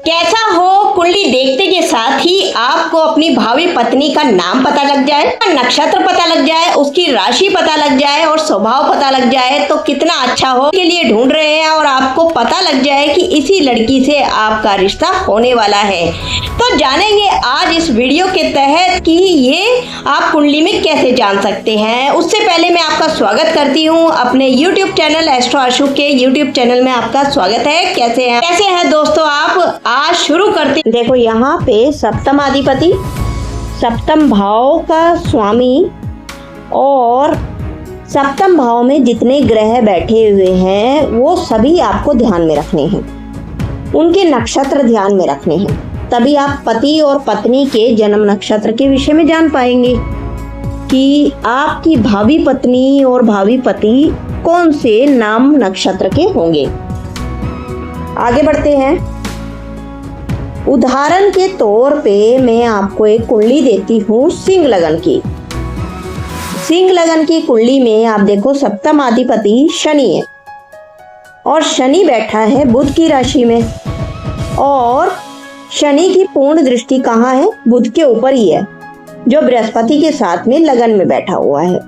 कैसा हो, कुंडली देखते के साथ ही आपको अपनी भावी पत्नी का नाम पता लग जाए, नक्षत्र पता लग जाए, उसकी राशि पता लग जाए और स्वभाव पता लग जाए तो कितना अच्छा हो। के लिए ढूंढ रहे हैं और आपको पता लग जाए कि इसी लड़की से आपका रिश्ता होने वाला है, तो जानेंगे आज इस वीडियो के तहत कि ये आप कुंडली में कैसे जान सकते हैं। उससे पहले मैं आपका स्वागत करती हूँ अपने YouTube चैनल एस्ट्रो आशु के YouTube चैनल में। आपका स्वागत है। कैसे हैं दोस्तों आप? आज शुरू करते। देखो यहाँ पे सप्तम अधिपति, सप्तम भाव का स्वामी और सप्तम भाव में जितने ग्रह बैठे हुए हैं वो सभी आपको ध्यान में रखने हैं, उनके नक्षत्र ध्यान में रखने हैं, तभी आप पति और पत्नी के जन्म नक्षत्र के विषय में जान पाएंगे कि आपकी भावी पत्नी और भावी पति कौन से नाम नक्षत्र के होंगे। आगे बढ़ते हैं। उदाहरण के तौर पे मैं आपको एक कुंडली देती हूँ सिंह लगन की। सिंह लगन की कुंडली में आप देखो सप्तम अधिपति शनि है और शनि बैठा है बुध की राशि में, और शनि की पूर्ण दृष्टि कहाँ है? बुध के ऊपर ही है, जो बृहस्पति के साथ में लगन में बैठा हुआ है।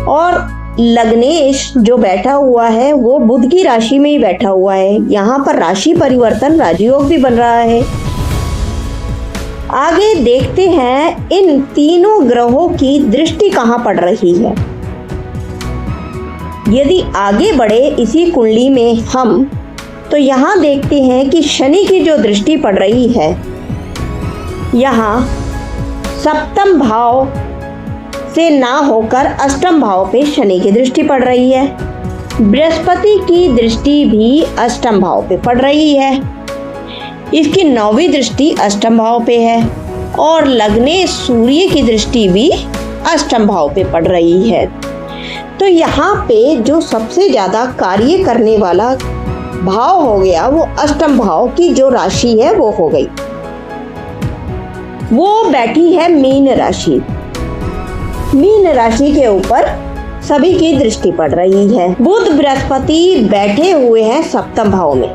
और लग्नेश जो बैठा हुआ है वो बुध की राशि में ही बैठा हुआ है। यहाँ पर राशि परिवर्तन राजयोग भी बन रहा है। आगे देखते हैं इन तीनों ग्रहों की दृष्टि कहाँ पड़ रही है। यदि आगे बढ़े इसी कुंडली में हम, तो यहाँ देखते हैं कि शनि की जो दृष्टि पड़ रही है, यहाँ सप्तम भाव से ना होकर अष्टम भाव पे शनि की दृष्टि पड़ रही है। बृहस्पति की दृष्टि भी अष्टम भाव पे पड़ रही है, इसकी 9वीं दृष्टि अष्टम भाव पे है, और लग्ने सूर्य की दृष्टि भी अष्टम भाव पे पड़ रही है। तो यहाँ पे जो सबसे ज्यादा कार्य करने वाला भाव हो गया वो अष्टम भाव की जो राशि है वो हो गई, वो बैठी है मीन राशि। मीन राशि के ऊपर सभी की दृष्टि पड़ रही है। बुध बृहस्पति बैठे हुए हैं सप्तम भाव में।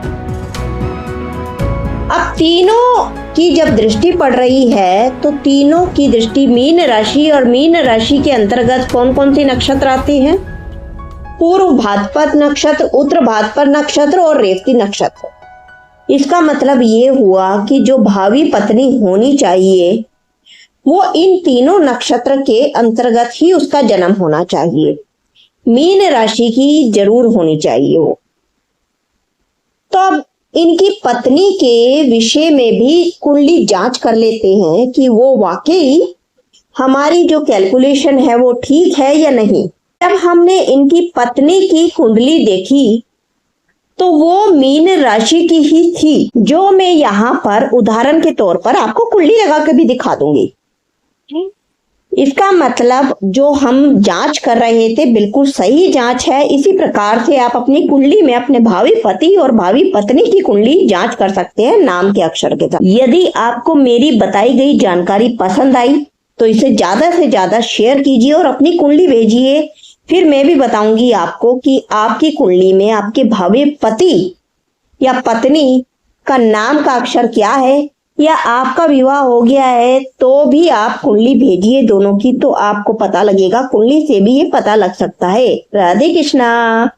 अब तीनों की जब दृष्टि पड़ रही है तो तीनों की दृष्टि मीन राशि, और मीन राशि के अंतर्गत कौन कौन से नक्षत्र आते हैं? पूर्व भाद्रपद नक्षत्र, उत्तर भाद्रपद नक्षत्र और रेवती नक्षत्र। इसका मतलब ये हुआ कि जो भावी पत्नी होनी चाहिए वो इन तीनों नक्षत्र के अंतर्गत ही उसका जन्म होना चाहिए, मीन राशि की जरूर होनी चाहिए वो। तो अब इनकी पत्नी के विषय में भी कुंडली जांच कर लेते हैं कि वो वाकई हमारी जो कैलकुलेशन है वो ठीक है या नहीं। जब हमने इनकी पत्नी की कुंडली देखी तो वो मीन राशि की ही थी, जो मैं यहाँ पर उदाहरण के तौर पर आपको कुंडली लगा के भी दिखा दूंगी। इसका मतलब जो हम जांच कर रहे थे बिल्कुल सही जांच है। इसी प्रकार से आप अपनी कुंडली में अपने भावी पति और भावी पत्नी की कुंडली जांच कर सकते हैं नाम के अक्षर के साथ। यदि आपको मेरी बताई गई जानकारी पसंद आई तो इसे ज्यादा से ज्यादा शेयर कीजिए और अपनी कुंडली भेजिए। फिर मैं भी बताऊंगी आपको कि आपकी कुंडली में आपके भावी पति या पत्नी का नाम का अक्षर क्या है, या आपका विवाह हो गया है तो भी आप कुंडली भेजिए दोनों की, तो आपको पता लगेगा। कुंडली से भी ये पता लग सकता है। राधे कृष्णा।